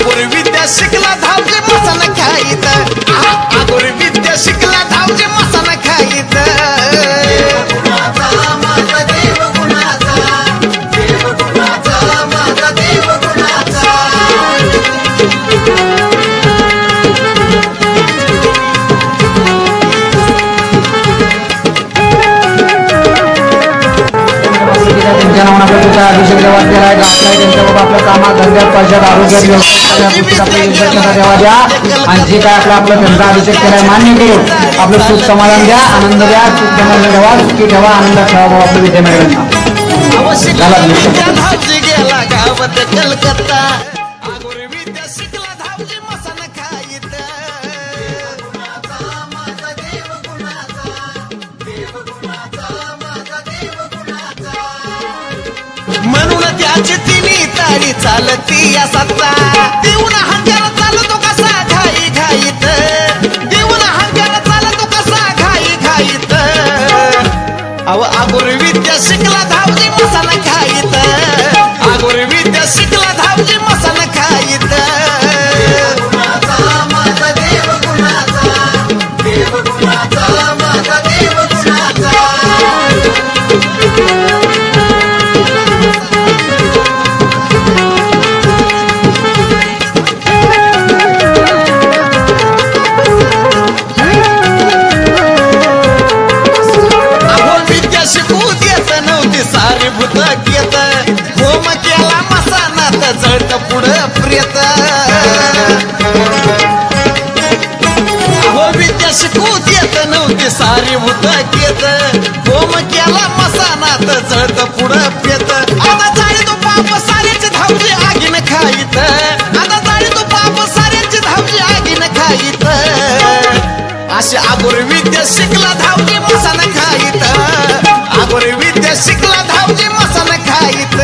आगोर विद्या शिकला धावजे मसन खाईत आगोर विद्या शिकला धावजे मसन खाईत अभिषेक देवा केला त्यांच्या बाबा आपल्या कामात धंद्यात पैशात आरोग्यात व्यवस्थेत देवा द्या आणि जे काय आपला त्यांचा अभिषेक केलाय मान्य करून आपलं सुख समाधान द्या आनंद द्या सुख समाधान ठेवा सुखी ठेवा आनंदात ठेवा बाबा आपल्या विद्यामंडळांना म्हणून त्याची तिन्ही तारी चालती या सत्ता देऊन हंकार चालतो कसा घाई घाईत देऊन हंकार चालतो कसा घाई घाईत आगोर विद्या शिकला धावजी मसन खाईत आगोर विद्या शिकला धावजी मसन खाईत होम केला मसानात जळत पुढं प्रियत हो विद्या शिकू देत नव्हती सारी भूत घेत होम केला मसानात जळत पुढं प्रियत आता जाळी तो पाप साऱ्याची धावजी आगीन खाईत आता जाळी तो पाप साऱ्याची धावजी आगीन खाईत अशी आगोर विद्या शिकला धावजी मसान खाईत आगोर विद्या शिकला धावजी मसान खाईत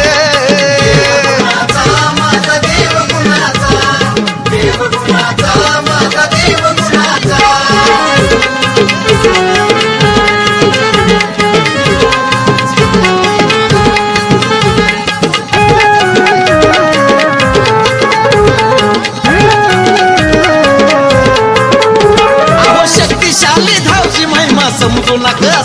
शक्तिशाली धावजी महिमा समजू नका